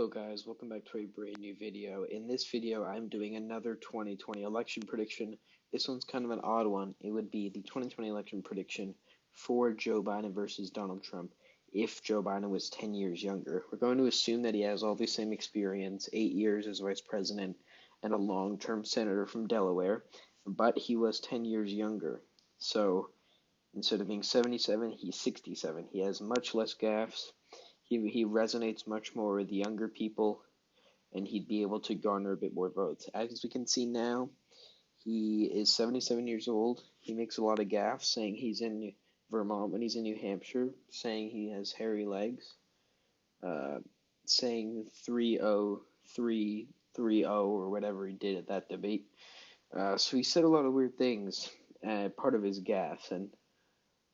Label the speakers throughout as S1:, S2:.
S1: Hello guys, welcome back to a brand new video. In this video, I'm doing another 2020 election prediction. This one's kind of an odd one. It would be the 2020 election prediction for Joe Biden versus Donald Trump if Joe Biden was 10 years younger. We're going to assume that he has all the same experience, 8 years as vice president and a long-term senator from Delaware, but he was 10 years younger. So instead of being 77, he's 67. He has much less gaffes. He resonates much more with the younger people, and he'd be able to garner a bit more votes. As we can see now, he is 77 years old. He makes a lot of gaffes, saying he's in Vermont when he's in New Hampshire, saying he has hairy legs, saying 3-0, 3-3-0, or whatever he did at that debate. So he said a lot of weird things, part of his gaffes, and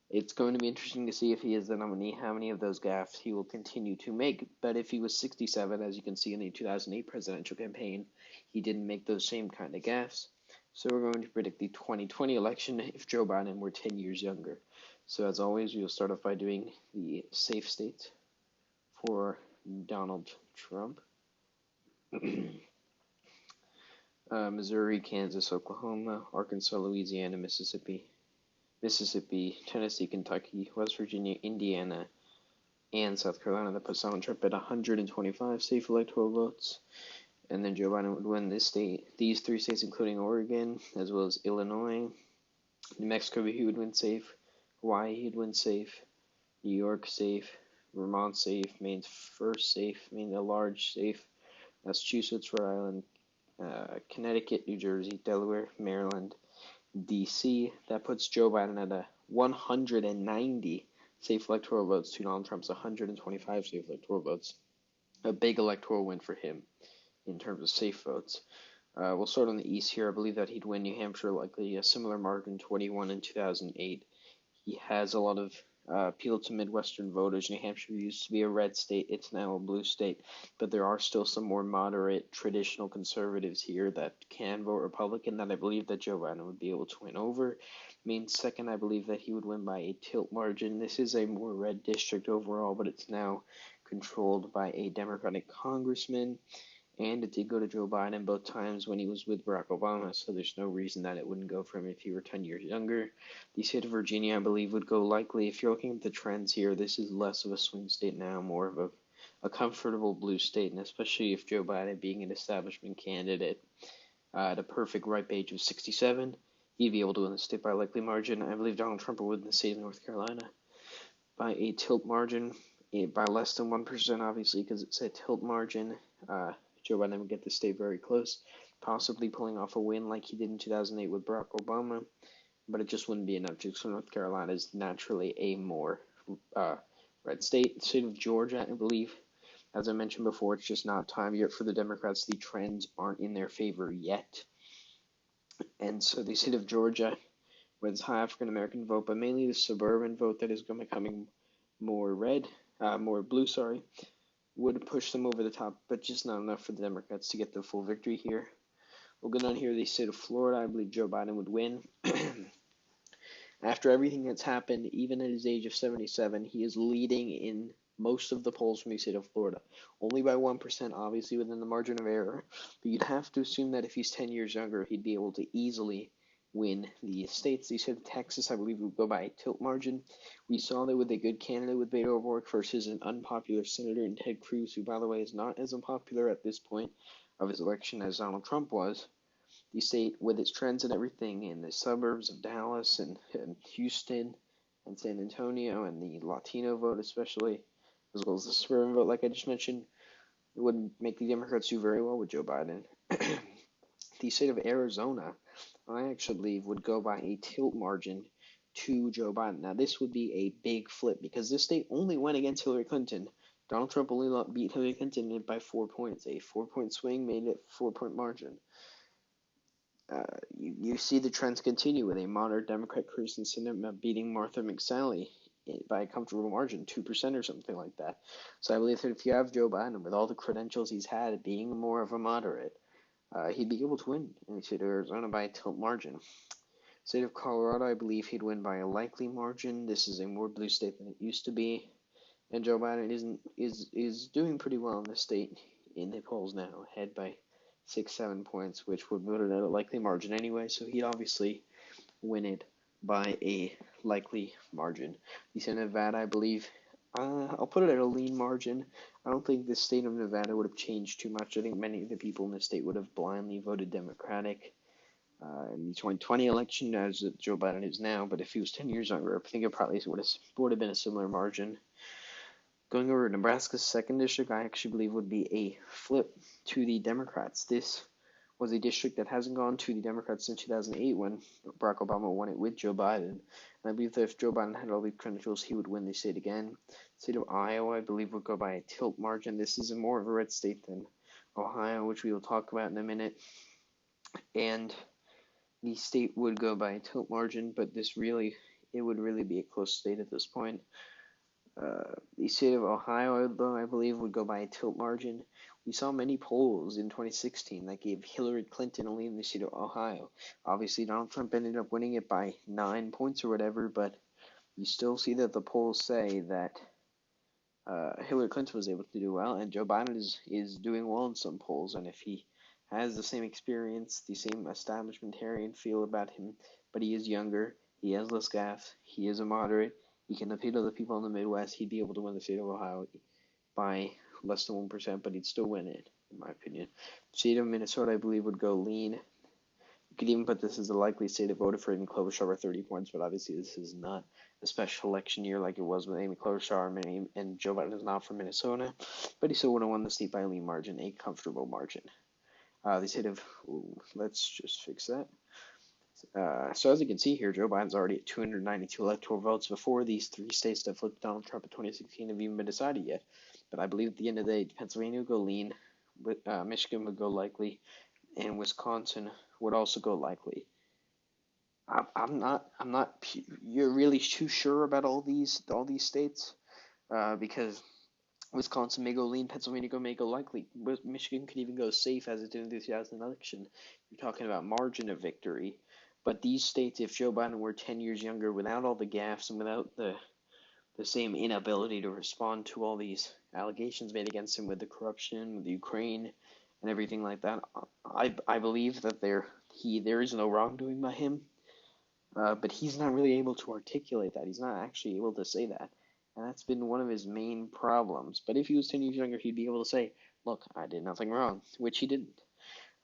S1: it's going to be interesting to see if he is the nominee, how many of those gaffes he will continue to make. But if he was 67, as you can see in the 2008 presidential campaign, he didn't make those same kind of gaffes. So we're going to predict the 2020 election if Joe Biden were 10 years younger. So as always, we will start off by doing the safe states for Donald Trump. Missouri, Kansas, Oklahoma, Arkansas, Louisiana, Mississippi, Tennessee, Kentucky, West Virginia, Indiana, and South Carolina. That puts Donald Trump at 125 safe electoral votes. And then Joe Biden would win these three states, including Oregon, as well as Illinois. New Mexico, he would win safe. Hawaii, he'd win safe. New York, safe. Vermont, safe. Maine's first safe. Maine, a large safe. Massachusetts, Rhode Island, Connecticut, New Jersey, Delaware, Maryland, D.C. That puts Joe Biden at a 190 safe electoral votes to Donald Trump's 125 safe electoral votes. A big electoral win for him in terms of safe votes. We'll start on the East here. I believe that he'd win New Hampshire, likely a similar margin to what he won in 2008. He has a lot of appeal to Midwestern voters. New Hampshire used to be a red state. It's now a blue state. But there are still some more moderate, traditional conservatives here that can vote Republican that I believe that Joe Biden would be able to win over. Maine second, I believe that he would win by a tilt margin. This is a more red district overall, but it's now controlled by a Democratic congressman. And it did go to Joe Biden both times when he was with Barack Obama, so there's no reason that it wouldn't go for him if he were 10 years younger. The state of Virginia, I believe, would go likely. If you're looking at the trends here, this is less of a swing state now, more of a comfortable blue state, and especially if Joe Biden, being an establishment candidate at a perfect ripe age of 67, he'd be able to win the state by a likely margin. I believe Donald Trump would win the state of North Carolina by a tilt margin, by less than 1%, obviously, because it's a tilt margin. Joe Biden would get the state very close, possibly pulling off a win like he did in 2008 with Barack Obama, but it just wouldn't be enough just so North Carolina is naturally a more red state. The state of Georgia, I believe, as I mentioned before, it's just not time yet for the Democrats. The trends aren't in their favor yet. And so the state of Georgia, with high African-American vote, but mainly the suburban vote that is becoming more blue, would push them over the top, but just not enough for the Democrats to get the full victory here. We'll go down here to the state of Florida. I believe Joe Biden would win. After everything that's happened, even at his age of 77, he is leading in most of the polls from the state of Florida. Only by 1%, obviously within the margin of error. But you'd have to assume that if he's 10 years younger, he'd be able to easily win the states. The state of Texas, I believe, would go by a tilt margin. We saw that with a good candidate with Beto O'Rourke versus an unpopular senator in Ted Cruz, who, by the way, is not as unpopular at this point of his election as Donald Trump was. The state, with its trends and everything in the suburbs of Dallas and Houston and San Antonio, and the Latino vote especially, as well as the suburban vote, like I just mentioned, it would make the Democrats do very well with Joe Biden. The state of Arizona, I actually believe, would go by a tilt margin to Joe Biden. Now, this would be a big flip because this state only went against Hillary Clinton. Donald Trump only beat Hillary Clinton by 4 points. A 4-point swing made it a 4-point margin. You see the trends continue with a moderate Democrat Kyrsten Sinema beating Martha McSally by a comfortable margin, 2% or something like that. So I believe that if you have Joe Biden, with all the credentials he's had, being more of a moderate, he'd be able to win in the state of Arizona by a tilt margin. State of Colorado, I believe he'd win by a likely margin. This is a more blue state than it used to be, and Joe Biden is doing pretty well in this state. in the polls now, ahead by 6, 7 points, which would put it at a likely margin anyway. So he'd obviously win it by a likely margin. The state of Nevada, I believe, I'll put it at a lean margin. I don't think the state of Nevada would have changed too much. I think many of the people in the state would have blindly voted Democratic in the 2020 election, as Joe Biden is now. But if he was 10 years younger, I think it probably would have been a similar margin. Going over to Nebraska's second district, I actually believe would be a flip to the Democrats. This was a district that hasn't gone to the Democrats since 2008 when Barack Obama won it with Joe Biden. And I believe that if Joe Biden had all the credentials, he would win the state again. The state of Iowa, I believe, would go by a tilt margin. This is more of a red state than Ohio, which we will talk about in a minute. And the state would go by a tilt margin, but it would really be a close state at this point. The state of Ohio, though, I believe, would go by a tilt margin. We saw many polls in 2016 that gave Hillary Clinton a lead in the state of Ohio. Obviously, Donald Trump ended up winning it by 9 points or whatever, but you still see that the polls say that Hillary Clinton was able to do well, and Joe Biden is doing well in some polls. And if he has the same experience, the same establishmentarian feel about him, but he is younger, he has less gas, he is a moderate, he can appeal to the people in the Midwest, he'd be able to win the state of Ohio by less than 1%, but he'd still win it, in my opinion. The state of Minnesota, I believe, would go lean. You could even put this as a likely state that voted for Amy Klobuchar by 30 points, but obviously this is not a special election year like it was with Amy Klobuchar, and Joe Biden is not from Minnesota, but he still would have won the state by a lean margin, a comfortable margin. The state of, let's just fix that. So as you can see here, Joe Biden's already at 292 electoral votes before these three states that flipped Donald Trump in 2016 have even been decided yet. But I believe at the end of the day, Pennsylvania would go lean, Michigan would go likely, and Wisconsin would also go likely. I'm not you're really too sure about all these states because Wisconsin may go lean, Pennsylvania may go likely. Michigan could even go safe as it did in the 2000 election. You're talking about margin of victory. But these states, if Joe Biden were 10 years younger, without all the gaffes and without the same inability to respond to all these allegations made against him with the corruption, with the Ukraine, and everything like that, I believe that there is no wrongdoing by him. But he's not really able to articulate that. He's not actually able to say that. And that's been one of his main problems. But if he was 10 years younger, he'd be able to say, look, I did nothing wrong, which he didn't.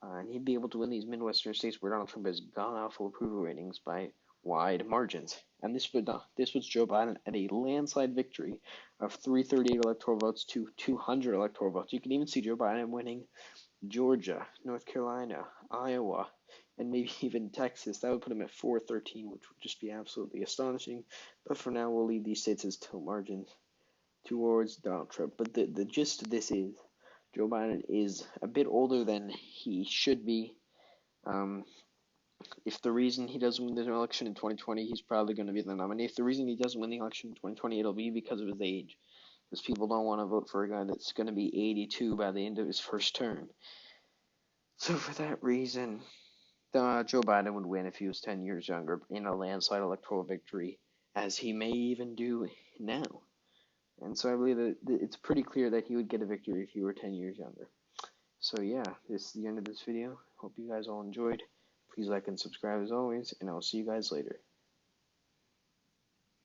S1: And he'd be able to win these Midwestern states where Donald Trump has gone off full approval ratings by wide margins. And this was Joe Biden at a landslide victory of 338 electoral votes to 200 electoral votes. You can even see Joe Biden winning Georgia, North Carolina, Iowa, and maybe even Texas. That would put him at 413, which would just be absolutely astonishing. But for now, we'll leave these states as tilt margins towards Donald Trump. But the gist of this is Joe Biden is a bit older than he should be. If the reason he doesn't win the election in 2020, he's probably going to be the nominee. If the reason he doesn't win the election in 2020, it'll be because of his age. Because people don't want to vote for a guy that's going to be 82 by the end of his first term. So for that reason, Joe Biden would win if he was 10 years younger in a landslide electoral victory, as he may even do now. And so I believe that it's pretty clear that he would get a victory if he were 10 years younger. So yeah, this is the end of this video. Hope you guys all enjoyed. Please like and subscribe as always, and I'll see you guys later.